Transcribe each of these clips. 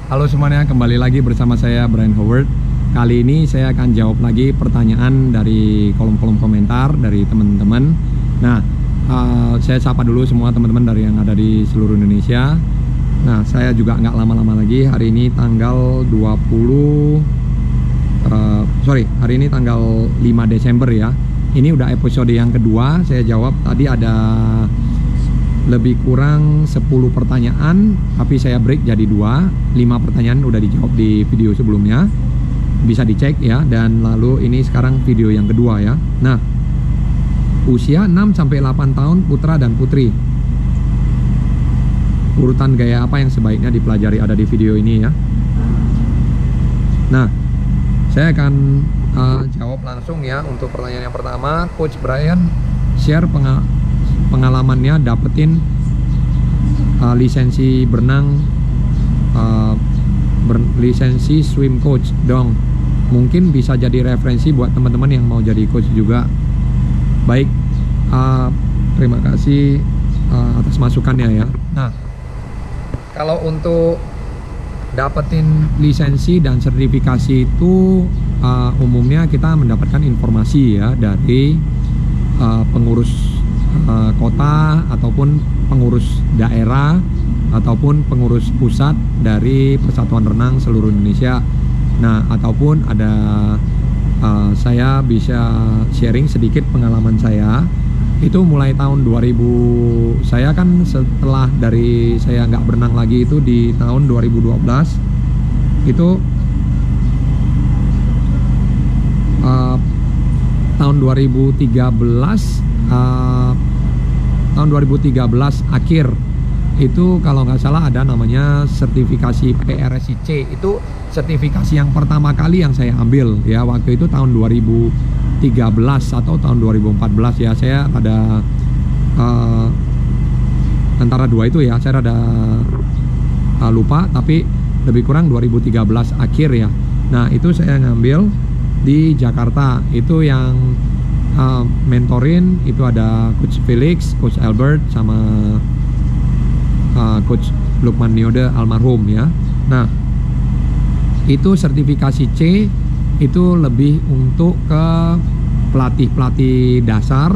Halo semuanya, kembali lagi bersama saya Brian Howard. Kali ini saya akan jawab lagi pertanyaan dari kolom-kolom komentar dari teman-teman. Nah, saya sapa dulu semua teman-teman dari yang ada di seluruh Indonesia. Nah, saya juga nggak lama-lama lagi. Hari ini tanggal 5 Desember ya. Ini udah episode yang kedua. Saya jawab tadi ada lebih kurang 10 pertanyaan, tapi saya break jadi 5 pertanyaan udah dijawab di video sebelumnya, bisa dicek ya. Dan lalu ini sekarang video yang kedua ya. Nah, usia 6-8 tahun putra dan putri, urutan gaya apa yang sebaiknya dipelajari ada di video ini ya. Nah, saya akan jawab langsung ya. Untuk pertanyaan yang pertama, Coach Brian share pengalamannya dapetin lisensi berenang, lisensi swim coach dong. Mungkin bisa jadi referensi buat teman-teman yang mau jadi coach juga. Baik, terima kasih atas masukannya ya. Nah, kalau untuk dapetin lisensi dan sertifikasi itu umumnya kita mendapatkan informasi ya dari pengurus kota ataupun pengurus daerah ataupun pengurus pusat dari Persatuan Renang seluruh Indonesia. Nah, ataupun ada saya bisa sharing sedikit pengalaman saya. Itu mulai tahun 2000, saya kan setelah dari saya nggak berenang lagi itu di tahun 2012 itu tahun 2013 akhir itu kalau nggak salah ada namanya sertifikasi PRSIC. Itu sertifikasi yang pertama kali yang saya ambil ya, waktu itu tahun 2013 atau tahun 2014 ya. Saya ada antara dua itu ya, saya ada lupa, tapi lebih kurang 2013 akhir ya. Nah, itu saya ngambil di Jakarta. Itu yang mentorin itu ada Coach Felix, Coach Albert, sama Coach Lukman Niode almarhum ya. Nah, itu sertifikasi C itu lebih untuk ke pelatih-pelatih dasar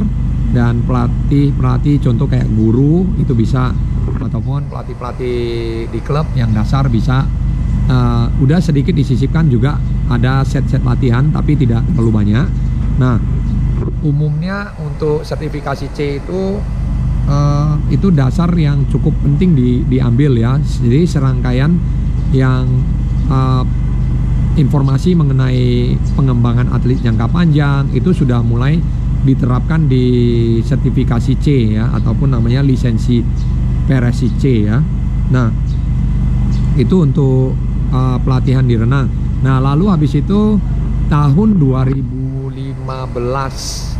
dan pelatih contoh kayak guru itu bisa, ataupun pelatih-pelatih di klub yang dasar bisa. Udah sedikit disisipkan juga ada set-set latihan tapi tidak terlalu banyak. Nah, umumnya untuk sertifikasi C itu dasar yang cukup penting diambil ya. Jadi serangkaian yang informasi mengenai pengembangan atlet jangka panjang itu sudah mulai diterapkan di sertifikasi C ya, ataupun namanya lisensi PRSI C ya. Nah, itu untuk pelatihan di renang. Nah, lalu habis itu tahun 2015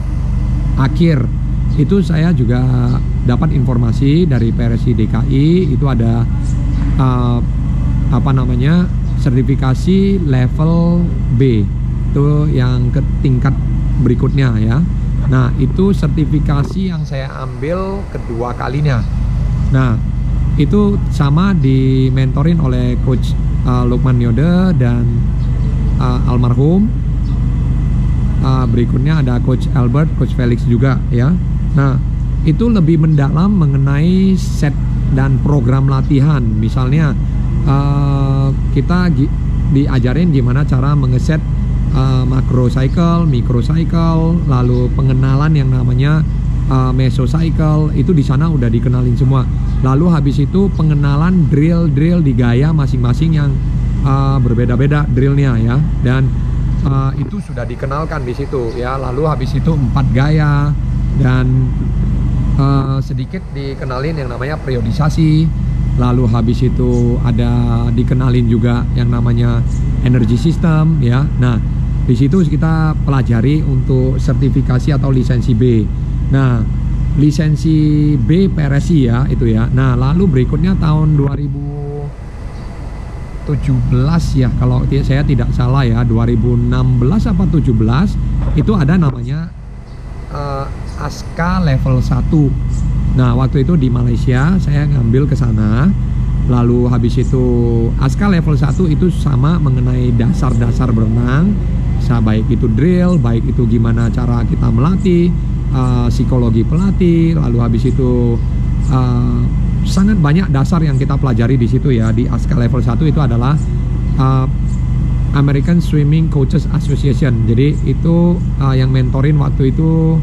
akhir itu saya juga dapat informasi dari PRSI DKI itu ada sertifikasi level B itu yang ke tingkat berikutnya ya. Nah, itu sertifikasi yang saya ambil kedua kalinya. Nah, itu sama dimentorin oleh Coach Lukman Niode dan almarhum. Berikutnya ada Coach Albert, Coach Felix juga ya. Nah, itu lebih mendalam mengenai set dan program latihan. Misalnya kita diajarin gimana cara mengeset macro cycle, micro cycle, lalu pengenalan yang namanya mesocycle itu di sana udah dikenalin semua. Lalu habis itu pengenalan drill di gaya masing-masing yang berbeda-beda drillnya ya, dan itu sudah dikenalkan di situ ya. Lalu habis itu 4 gaya dan sedikit dikenalin yang namanya periodisasi. Lalu habis itu ada dikenalin juga yang namanya energy system ya. Nah, di situ kita pelajari untuk sertifikasi atau lisensi B. Nah, lisensi B PRSI ya itu ya. Nah, lalu berikutnya tahun 2017 ya kalau saya tidak salah ya, 2016 apa 17 itu ada namanya ASKA level 1. Nah, waktu itu di Malaysia saya ngambil ke sana Lalu habis itu ASKA level 1 itu sama mengenai dasar-dasar berenang, baik itu drill, baik itu gimana cara kita melatih, psikologi pelatih. Lalu habis itu sangat banyak dasar yang kita pelajari di situ ya. Di ASKA level 1 itu adalah American Swimming Coaches Association. Jadi itu yang mentorin waktu itu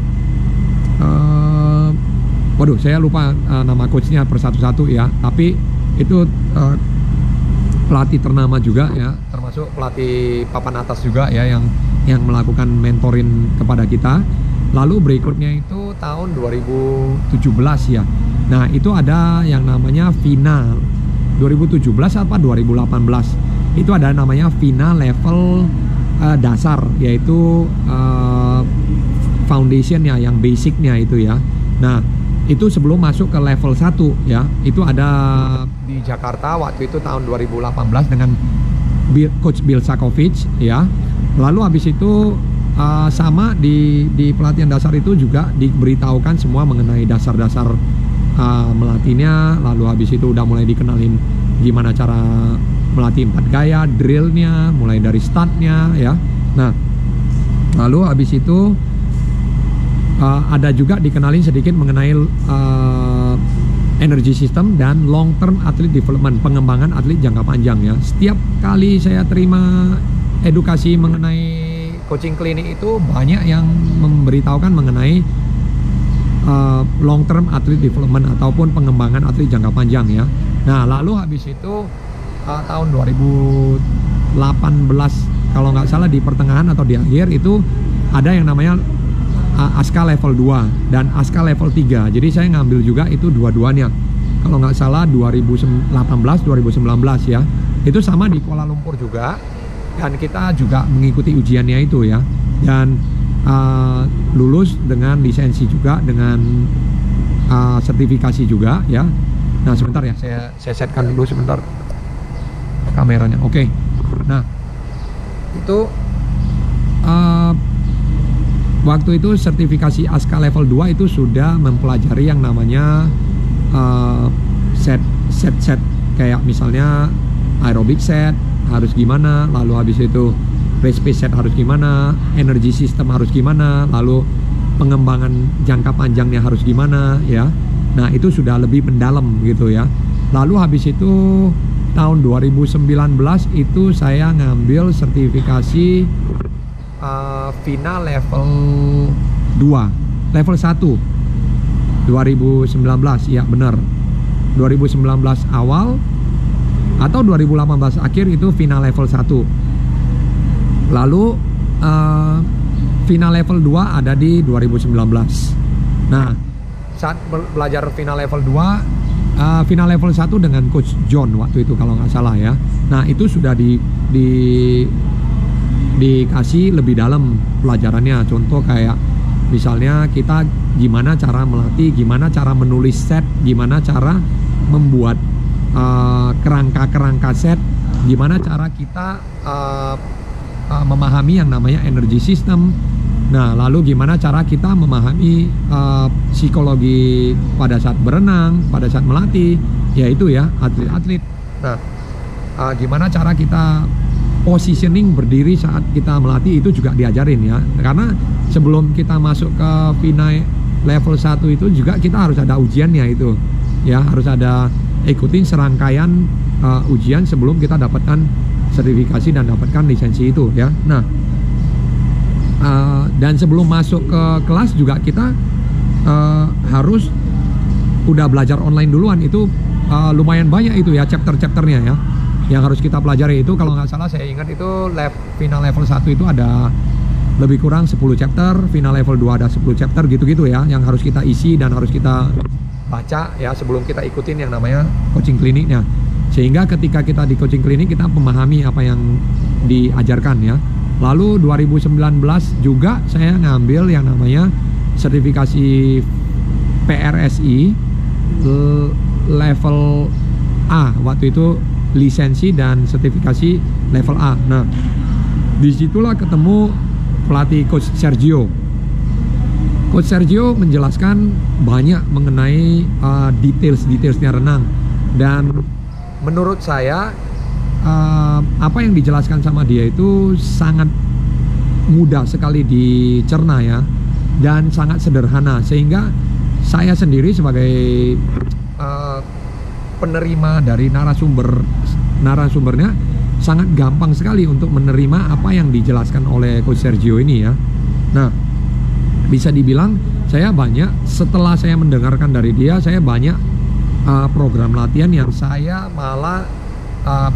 waduh saya lupa nama coachnya per satu-satu ya, tapi itu pelatih ternama juga ya, termasuk pelatih papan atas juga ya yang melakukan mentorin kepada kita. Lalu berikutnya itu tahun 2017 ya. Nah, itu ada yang namanya final 2017 apa 2018. Itu ada namanya final level dasar, yaitu foundation ya, yang basicnya itu ya. Nah, itu sebelum masuk ke level 1 ya. Itu ada di Jakarta waktu itu tahun 2018 dengan Coach Bill Sakovic ya. Lalu habis itu sama di pelatihan dasar itu juga diberitahukan semua mengenai dasar-dasar melatihnya. Lalu habis itu udah mulai dikenalin gimana cara melatih 4 gaya, drillnya, mulai dari startnya ya. Nah, lalu habis itu ada juga dikenalin sedikit mengenai energy system dan long term athlete development, pengembangan atlet jangka panjang ya. Setiap kali saya terima edukasi mengenai coaching klinik itu banyak yang memberitahukan mengenai long term athlete development ataupun pengembangan atlet jangka panjang ya. Nah, lalu habis itu tahun 2018 kalau nggak salah di pertengahan atau di akhir itu ada yang namanya ASKA level 2 dan ASKA level 3. Jadi saya ngambil juga itu dua-duanya. Kalau nggak salah 2018 2019 ya. Itu sama di Kuala Lumpur juga. Dan kita juga mengikuti ujiannya itu ya. Dan lulus dengan lisensi juga, dengan sertifikasi juga ya. Nah, sebentar ya, saya setkan dulu sebentar kameranya. Oke. Nah, itu waktu itu sertifikasi ASKA level 2 itu sudah mempelajari yang namanya set kayak misalnya aerobic set harus gimana, lalu habis itu race pace set harus gimana, energy system harus gimana, lalu pengembangan jangka panjangnya harus gimana ya. Nah, itu sudah lebih mendalam gitu ya. Lalu habis itu tahun 2019 itu saya ngambil sertifikasi final level 2 level 1 2019 ya, benar 2019 awal atau 2018 akhir itu final level 1. Lalu final level 2 ada di 2019. Nah, saat belajar final level 2 final level 1 dengan Coach John waktu itu kalau nggak salah ya. Nah, itu sudah dikasih lebih dalam pelajarannya. Contoh kayak misalnya kita gimana cara melatih, gimana cara menulis set, gimana cara membuat kerangka-kerangka set, gimana cara kita memahami yang namanya energy system. Nah, lalu gimana cara kita memahami psikologi pada saat berenang, pada saat melatih, yaitu ya atlet-atlet. Nah, gimana cara kita positioning berdiri saat kita melatih itu juga diajarin ya. Karena sebelum kita masuk ke final level 1 itu juga kita harus ada ujiannya itu. Ya, harus ada ikutin serangkaian ujian sebelum kita dapatkan sertifikasi dan dapatkan lisensi itu ya. Nah, dan sebelum masuk ke kelas juga kita harus udah belajar online duluan. Itu lumayan banyak itu ya chapter-chapternya ya yang harus kita pelajari. Itu kalau nggak salah saya ingat itu final level 1 itu ada lebih kurang 10 chapter, final level 2 ada 10 chapter gitu-gitu ya, yang harus kita isi dan harus kita baca ya sebelum kita ikutin yang namanya coaching kliniknya. Sehingga ketika kita di coaching klinik kita memahami apa yang diajarkan ya. Lalu 2019 juga saya ngambil yang namanya sertifikasi PRSI level A waktu itu, lisensi dan sertifikasi level A. Nah, disitulah ketemu pelatih Coach Sergio. Coach Sergio menjelaskan banyak mengenai detailsnya renang dan menurut saya apa yang dijelaskan sama dia itu sangat mudah sekali dicerna ya, dan sangat sederhana, sehingga saya sendiri sebagai penerima dari narasumbernya sangat gampang sekali untuk menerima apa yang dijelaskan oleh Coach Sergio ini ya. Nah, bisa dibilang saya banyak, setelah saya mendengarkan dari dia, saya banyak program latihan yang saya malah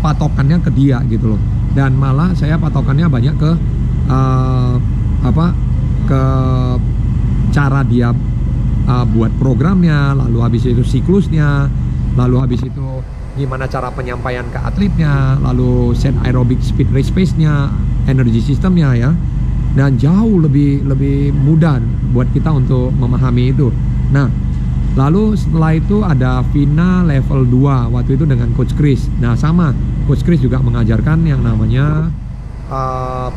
patokannya ke dia gitu loh, dan malah saya patokannya banyak ke ke cara dia buat programnya, lalu habis itu siklusnya, lalu habis itu gimana cara penyampaian ke atletnya, lalu set aerobic speed race pace-nya, energy systemnya ya, dan jauh lebih mudah buat kita untuk memahami itu. Nah, lalu setelah itu ada FINA level 2 waktu itu dengan Coach Chris. Nah, sama Coach Chris juga mengajarkan yang namanya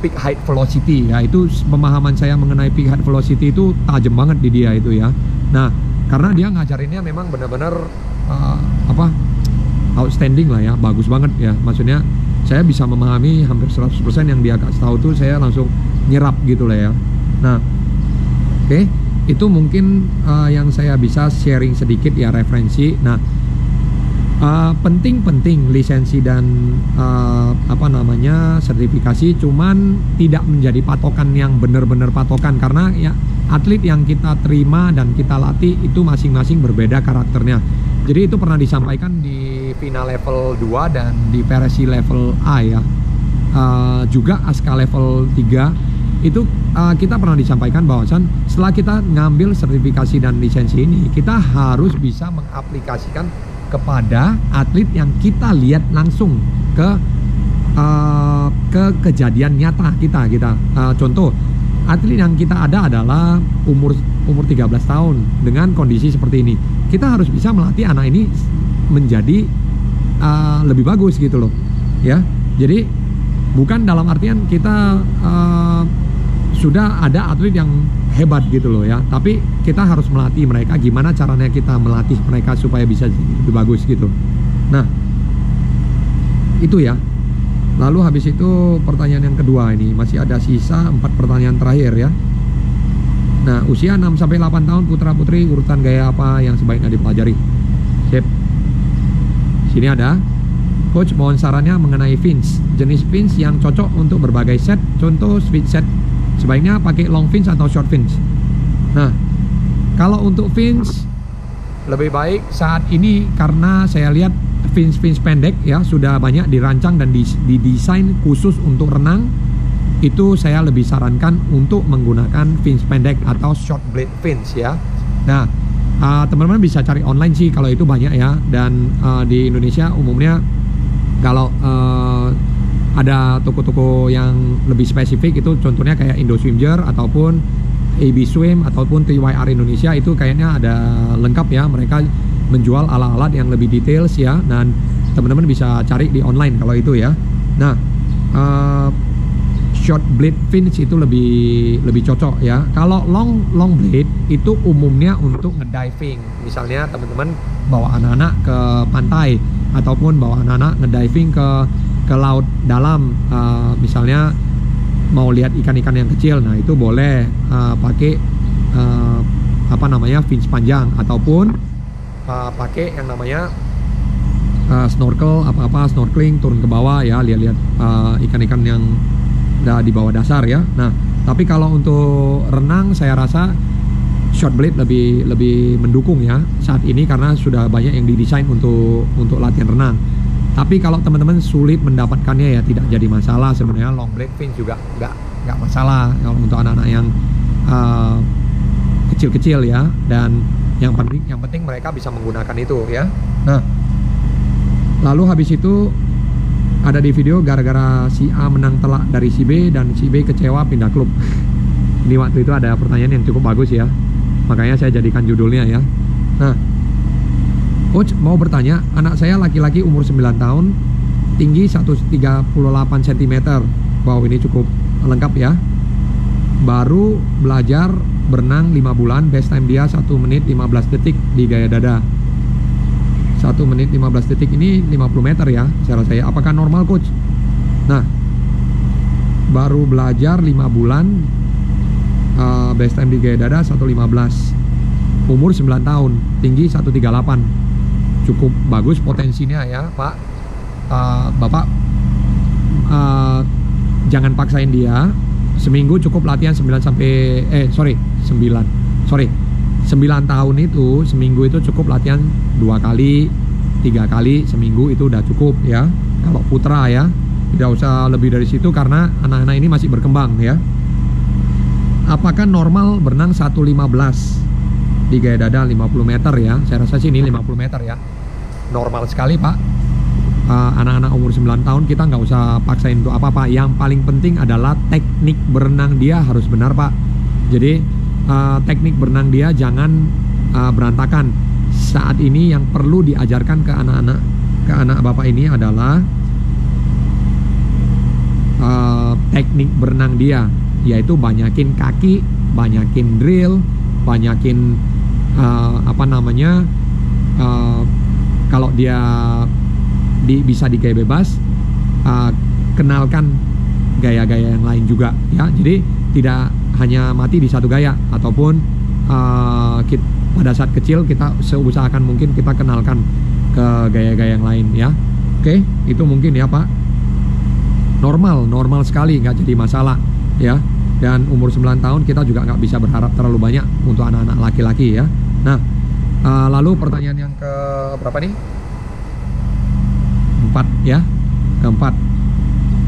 peak height velocity ya. Itu pemahaman saya mengenai peak height velocity itu tajam banget di dia itu ya. Nah, karena dia ngajarinnya memang benar-benar outstanding lah ya, bagus banget ya. Maksudnya saya bisa memahami hampir 100% yang dia kasih tahu tuh, saya langsung nyerap gitu lah ya. Nah, oke, itu mungkin yang saya bisa sharing sedikit ya, referensi. Nah, penting lisensi dan sertifikasi, cuman tidak menjadi patokan yang benar-benar patokan, karena ya atlet yang kita terima dan kita latih itu masing-masing berbeda karakternya. Jadi itu pernah disampaikan di FINA level 2 dan di PRSI level A ya, juga ASKA level 3 itu kita pernah disampaikan bahwasan setelah kita ngambil sertifikasi dan lisensi ini, kita harus bisa mengaplikasikan kepada atlet yang kita lihat langsung ke kejadian nyata kita. Contoh, atlet yang kita ada adalah umur 13 tahun dengan kondisi seperti ini. Kita harus bisa melatih anak ini menjadi lebih bagus gitu loh ya. Jadi bukan dalam artian kita sudah ada atlet yang hebat gitu loh ya, tapi kita harus melatih mereka gimana caranya kita melatih mereka supaya bisa lebih bagus gitu. Nah, itu ya. Lalu habis itu pertanyaan yang kedua, ini masih ada sisa 4 pertanyaan terakhir ya. Nah, usia 6-8 tahun putra-putri, urutan gaya apa yang sebaiknya dipelajari? Sip. Sini ada, Coach mohon sarannya mengenai fins, jenis fins yang cocok untuk berbagai set, contoh speed set, sebaiknya pakai long fins atau short fins. Nah, kalau untuk fins lebih baik saat ini, karena saya lihat fins pendek ya sudah banyak dirancang dan didesain khusus untuk renang, itu saya lebih sarankan untuk menggunakan fins pendek atau short blade fins ya. Nah, teman-teman bisa cari online sih kalau itu banyak ya, dan di Indonesia umumnya kalau ada toko-toko yang lebih spesifik itu contohnya kayak Indoswimjer ataupun AB Swim ataupun TYR Indonesia, itu kayaknya ada lengkap ya, mereka menjual alat-alat yang lebih details ya, dan teman-teman bisa cari di online kalau itu ya. Nah, short blade fins itu lebih cocok ya. Kalau long blade itu umumnya untuk ngediving. Misalnya teman-teman bawa anak-anak ke pantai ataupun bawa anak-anak ngediving ke laut dalam, misalnya mau lihat ikan-ikan yang kecil, nah itu boleh pakai fins panjang, ataupun pakai yang namanya snorkel, snorkeling, turun ke bawah ya, lihat-lihat ikan-ikan yang di bawah dasar ya. Nah, tapi kalau untuk renang saya rasa short blade lebih mendukung ya saat ini, karena sudah banyak yang didesain untuk latihan renang. Tapi kalau teman-teman sulit mendapatkannya ya tidak jadi masalah sebenarnya, long blade fins juga nggak masalah kalau untuk anak-anak yang kecil-kecil ya, dan yang penting mereka bisa menggunakan itu ya. Nah, lalu habis itu ada di video gara-gara si A menang telak dari si B dan si B kecewa pindah klub. Ini waktu itu ada pertanyaan yang cukup bagus ya, makanya saya jadikan judulnya ya. Nah, Coach mau bertanya, anak saya laki-laki umur 9 tahun, tinggi 138 cm. Wow, ini cukup lengkap ya. Baru belajar berenang 5 bulan, best time dia 1 menit 15 detik di gaya dada. 1 menit 15 detik ini 50 meter ya, saya rasa ya. Apakah normal coach? Nah, baru belajar 5 bulan, base time di gaya dada 115, umur 9 tahun, tinggi 138, cukup bagus potensinya ya Pak. Bapak jangan paksain dia, seminggu cukup latihan 9 tahun itu seminggu itu cukup latihan 2 kali 3 kali seminggu, itu udah cukup ya kalau putra ya, tidak usah lebih dari situ karena anak-anak ini masih berkembang ya. Apakah normal berenang 115 di gaya dada 50 meter ya? Saya rasa sih ini 50 meter ya, normal sekali Pak. Anak-anak umur 9 tahun kita nggak usah paksain untuk apa-apa. Yang paling penting adalah teknik berenang dia harus benar Pak. Jadi teknik berenang dia jangan berantakan. Saat ini yang perlu diajarkan ke anak bapak ini adalah teknik berenang dia, yaitu banyakin kaki, banyakin drill, banyakin kalau dia bisa di gaya bebas, kenalkan gaya-gaya yang lain juga ya. Jadi tidak hanya mati di satu gaya, ataupun pada saat kecil kita seusahakan mungkin kita kenalkan ke gaya-gaya yang lain ya. Oke, itu mungkin ya Pak. Normal sekali, nggak jadi masalah ya. Dan umur 9 tahun kita juga nggak bisa berharap terlalu banyak untuk anak-anak laki-laki ya. Nah, lalu pertanyaan yang ke berapa nih? 4 ya, keempat.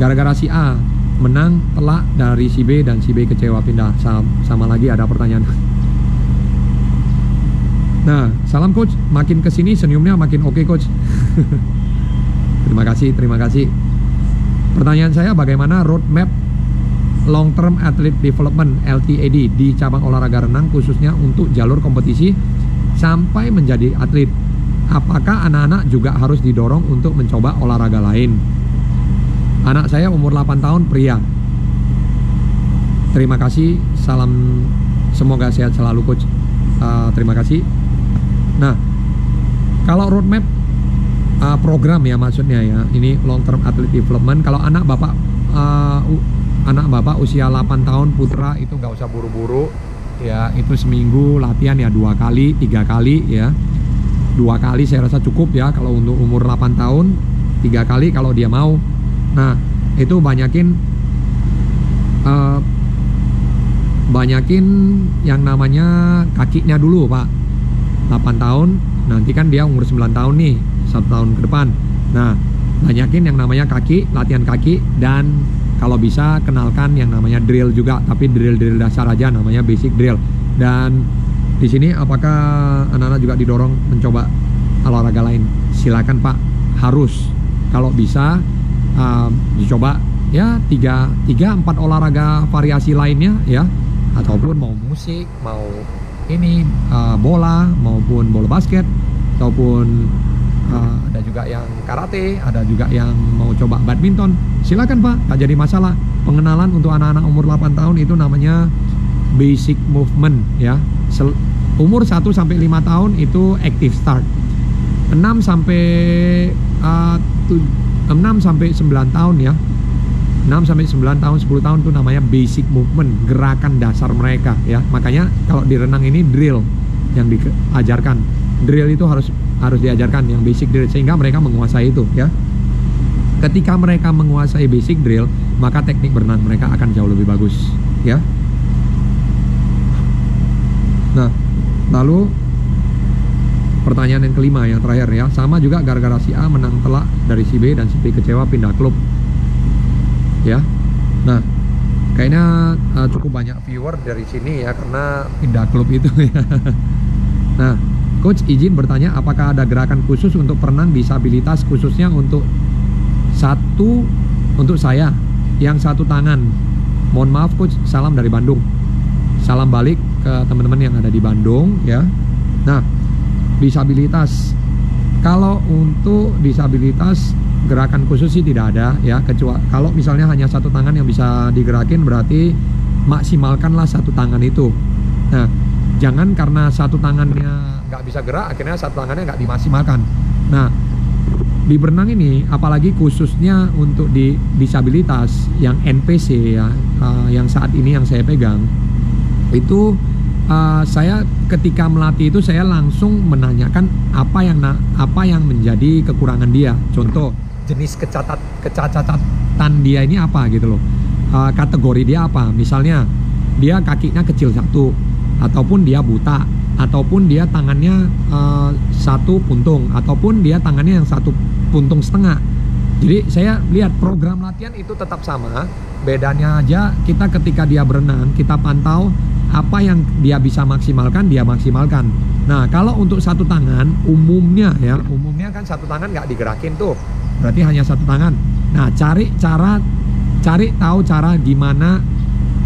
Gara-gara si A menang telak dari si B dan si B kecewa pindah. Sama lagi ada pertanyaan. Nah, salam coach, makin kesini senyumnya makin oke coach. Terima kasih. Pertanyaan saya, bagaimana roadmap long term athlete development LTAD di cabang olahraga renang khususnya untuk jalur kompetisi sampai menjadi atlet? Apakah anak-anak juga harus didorong untuk mencoba olahraga lain? Anak saya umur 8 tahun, pria. Terima kasih, salam, semoga sehat selalu coach. Terima kasih. Nah, kalau roadmap program ya maksudnya ya, ini long term athlete development. Kalau anak bapak usia 8 tahun putra itu nggak usah buru-buru ya, itu seminggu latihan ya 2 kali 3 kali ya. 2 kali saya rasa cukup ya kalau untuk umur 8 tahun, 3 kali kalau dia mau. Nah, itu banyakin yang namanya kakinya dulu Pak. 8 tahun, nanti kan dia umur 9 tahun nih, 1 tahun ke depan. Nah, banyakin yang namanya kaki, latihan kaki, dan kalau bisa kenalkan yang namanya drill juga, tapi drill dasar aja, namanya basic drill. Dan di sini apakah anak-anak juga didorong mencoba olahraga lain? Silakan Pak, harus. Kalau bisa dicoba ya 3-4 olahraga variasi lainnya ya, ataupun mau musik, mau ini bola maupun bola basket, ataupun ada juga yang karate, ada juga yang mau coba badminton. Silakan Pak, tak jadi masalah. Pengenalan untuk anak-anak umur 8 tahun itu namanya basic movement ya. Umur 1 sampai 5 tahun itu active start. 6 sampai 9 tahun ya. 6 sampai 9 tahun, 10 tahun itu namanya basic movement, gerakan dasar mereka ya. Makanya kalau di renang ini drill yang diajarkan. Drill itu harus diajarkan yang basic drill sehingga mereka menguasai itu ya. Ketika mereka menguasai basic drill, maka teknik berenang mereka akan jauh lebih bagus ya. Nah, lalu pertanyaan yang kelima, yang terakhir ya, sama juga gara-gara si A menang telak dari si B dan si B kecewa pindah klub ya. Nah, kayaknya cukup banyak viewer dari sini ya karena pindah klub itu ya. Nah, coach izin bertanya, apakah ada gerakan khusus untuk perenang disabilitas khususnya untuk saya yang 1 tangan? Mohon maaf coach, salam dari Bandung. Salam balik ke teman-teman yang ada di Bandung ya. Nah, disabilitas, kalau untuk disabilitas gerakan khusus sih tidak ada ya, kecuali kalau misalnya hanya 1 tangan yang bisa digerakin, berarti maksimalkanlah 1 tangan itu. Nah, jangan karena 1 tangannya nggak bisa gerak akhirnya 1 tangannya nggak dimaksimalkan. Nah, di berenang ini, apalagi khususnya untuk di disabilitas yang NPC ya, yang saat ini yang saya pegang, itu saya ketika melatih itu saya langsung menanyakan apa yang menjadi kekurangan dia. Contoh, jenis kecacatan dia ini apa gitu loh, kategori dia apa. Misalnya dia kakinya kecil satu, ataupun dia buta, ataupun dia tangannya satu puntung, ataupun dia tangannya yang satu puntung setengah. Jadi saya lihat program latihan itu tetap sama, bedanya aja kita ketika dia berenang kita pantau apa yang dia bisa maksimalkan, dia maksimalkan. Nah, kalau untuk satu tangan umumnya kan satu tangan nggak digerakin tuh, berarti hanya satu tangan. Nah, cari tahu cara gimana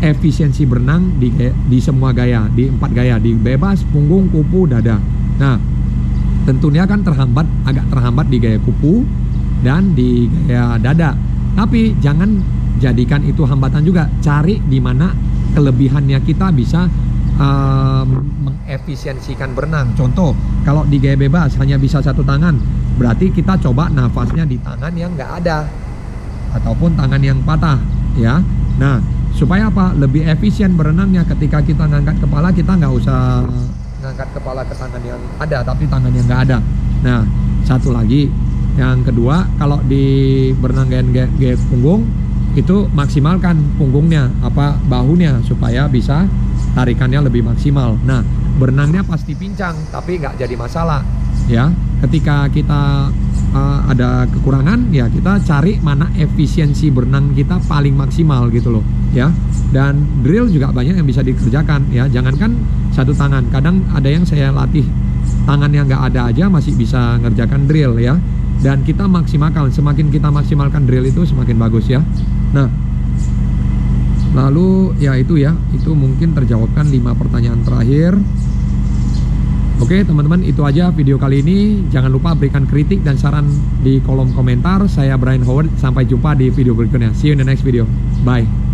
efisiensi berenang di semua gaya, di 4 gaya, di bebas, punggung, kupu, dada. Nah, tentunya kan agak terhambat di gaya kupu dan di gaya dada. Tapi jangan jadikan itu hambatan juga. Cari di mana kelebihannya kita bisa mengefisiensikan berenang. Contoh, kalau di gaya bebas hanya bisa satu tangan, berarti kita coba nafasnya di tangan yang nggak ada ataupun tangan yang patah, ya. Nah, supaya apa? Lebih efisien berenangnya. Ketika kita ngangkat kepala, kita nggak usah ngangkat kepala ke tangan yang ada, tapi tangan yang nggak ada. Nah, satu lagi, yang kedua, kalau di berenang gaya punggung itu maksimalkan punggungnya, bahunya, supaya bisa tarikannya lebih maksimal. Nah, berenangnya pasti pincang, tapi nggak jadi masalah, ya. Ketika kita ada kekurangan, ya kita cari mana efisiensi berenang kita paling maksimal gitu loh, ya. Dan drill juga banyak yang bisa dikerjakan, ya. Jangankan satu tangan, kadang ada yang saya latih tangan yang nggak ada aja masih bisa ngerjakan drill, ya. Dan kita maksimalkan, semakin kita maksimalkan drill itu semakin bagus, ya. Nah, lalu ya itu mungkin terjawabkan 5 pertanyaan terakhir. Oke teman-teman, itu aja video kali ini. Jangan lupa berikan kritik dan saran di kolom komentar. Saya Brian Howard, sampai jumpa di video berikutnya. See you in the next video. Bye.